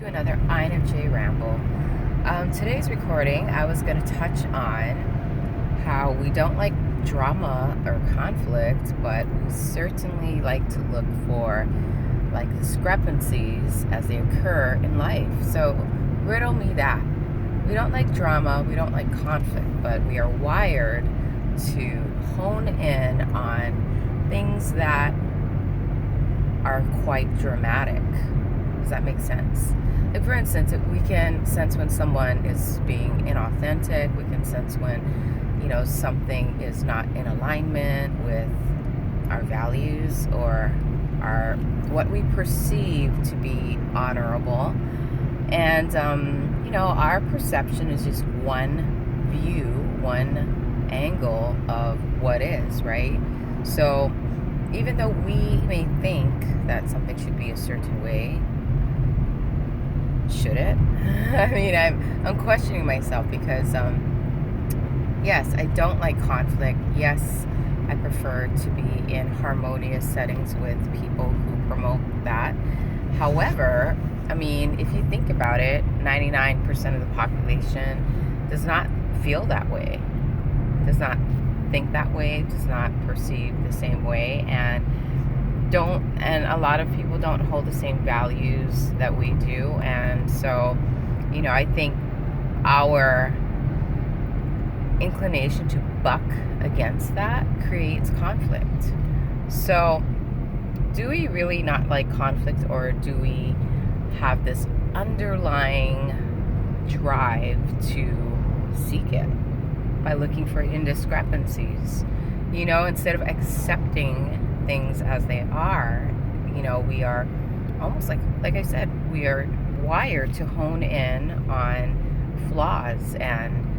To another INFJ ramble. Today's recording, I was going to touch on how we don't like drama or conflict, but we certainly like to look for like discrepancies as they occur in life. So riddle me that. We don't like drama, we don't like conflict, but we are wired to hone in on things that are quite dramatic. Does that make sense? Like, for instance, we can sense when someone is being inauthentic. We can sense when, something is not in alignment with our values or what we perceive to be honorable. And, our perception is just one view, one angle of what is, right? So even though we may think that something should be a certain way, should it? I'm questioning myself because, yes, I don't like conflict. Yes, I prefer to be in harmonious settings with people who promote that. However, if you think about it, 99% of the population does not feel that way, does not think that way, does not perceive the same way, and a lot of people don't hold the same values that we do. And so, I think our inclination to buck against that creates conflict. So do we really not like conflict, or do we have this underlying drive to seek it by looking for indiscrepancies? Instead of accepting things as they are, we are almost like I said, we are wired to hone in on flaws and,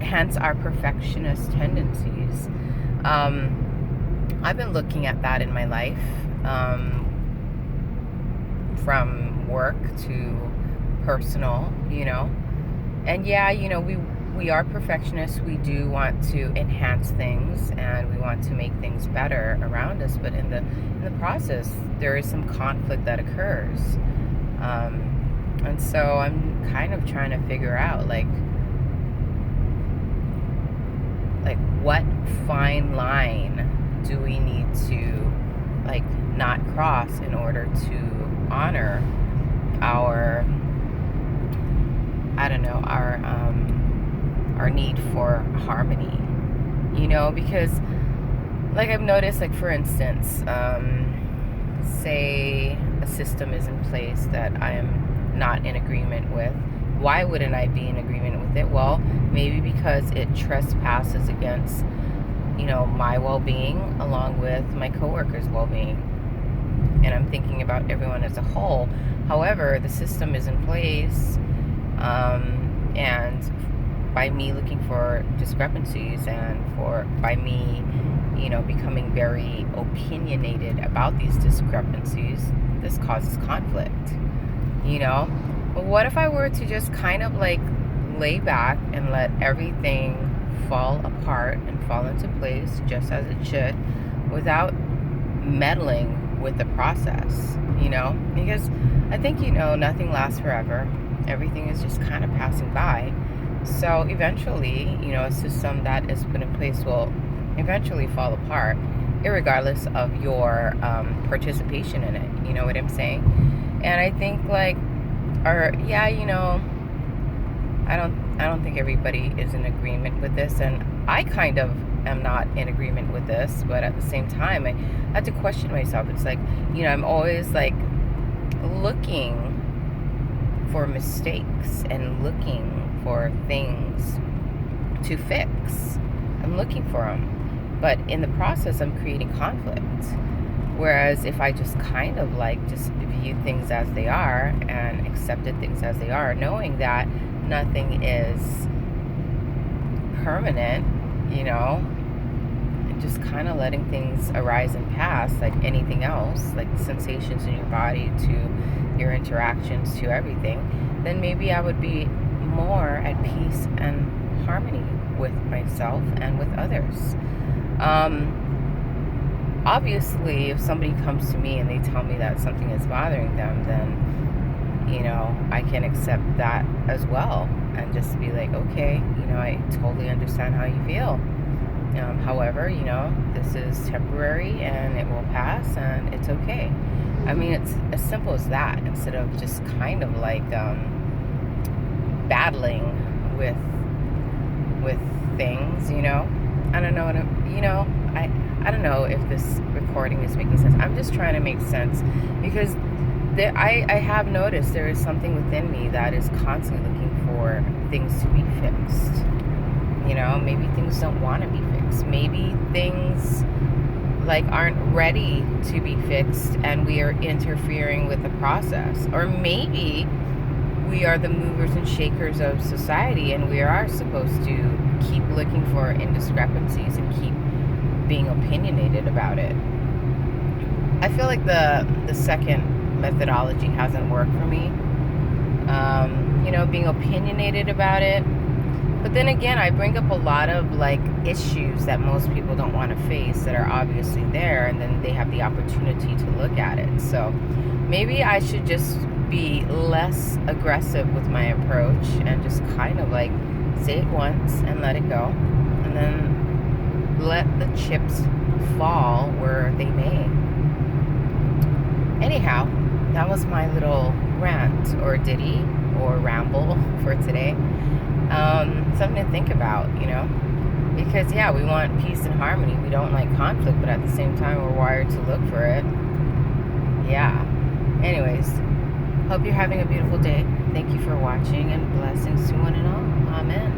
hence our perfectionist tendencies. I've been looking at that in my life, from work to personal, and we are perfectionists. We do want to enhance things and we want to make things better around us, but in the process there is some conflict that occurs, and so I'm kind of trying to figure out like what fine line do we need to not cross in order to honor our our need for harmony, because I've noticed, for instance, say a system is in place that I am not in agreement with. Why wouldn't I be in agreement with it? Well, maybe because it trespasses against, my well-being along with my coworkers' well-being. And I'm thinking about everyone as a whole. However, the system is in place, and by me looking for discrepancies and by me, becoming very opinionated about these discrepancies, this causes conflict, But what if I were to just kind of lay back and let everything fall apart and fall into place just as it should, without meddling with the process, because I think, nothing lasts forever. Everything is just kind of passing by. So eventually, a system that is put in place will eventually fall apart, irregardless of your participation in it. You know what I'm saying? And I think I don't think everybody is in agreement with this, and I kind of am not in agreement with this, but at the same time, I had to question myself. It's I'm always looking for mistakes and looking for things to fix. I'm looking for them, but in the process I'm creating conflict. Whereas if I just kind of just view things as they are and accepted things as they are, knowing that nothing is permanent, and just kind of letting things arise and pass like anything else, like the sensations in your body to your interactions to everything, then maybe I would be more at peace and harmony with myself and with others. Obviously, if somebody comes to me and they tell me that something is bothering them, then I can accept that as well and just be like, okay, I totally understand how you feel. However, this is temporary and it will pass and it's okay. I mean, it's as simple as that, instead of just kind of like battling with things. I don't know I don't know if this recording is making sense. I'm just trying to make sense, because I have noticed there is something within me that is constantly looking for things to be fixed. Maybe things don't want to be fixed. Maybe things like aren't ready to be fixed and we are interfering with the process. Or maybe we are the movers and shakers of society and we are supposed to keep looking for indiscrepancies and keep being opinionated about it. I feel like the second methodology hasn't worked for me. Being opinionated about it. But then again, I bring up a lot of like issues that most people don't want to face that are obviously there, and then they have the opportunity to look at it. So maybe I should just be less aggressive with my approach and just kind of like say it once and let it go, and then let the chips fall where they may. Anyhow, that was my little rant or ditty or ramble for today. Something to think about, because we want peace and harmony. We don't like conflict, but at the same time we're wired to look for it. Anyways, hope you're having a beautiful day. Thank you for watching, and blessings to one and all. Amen.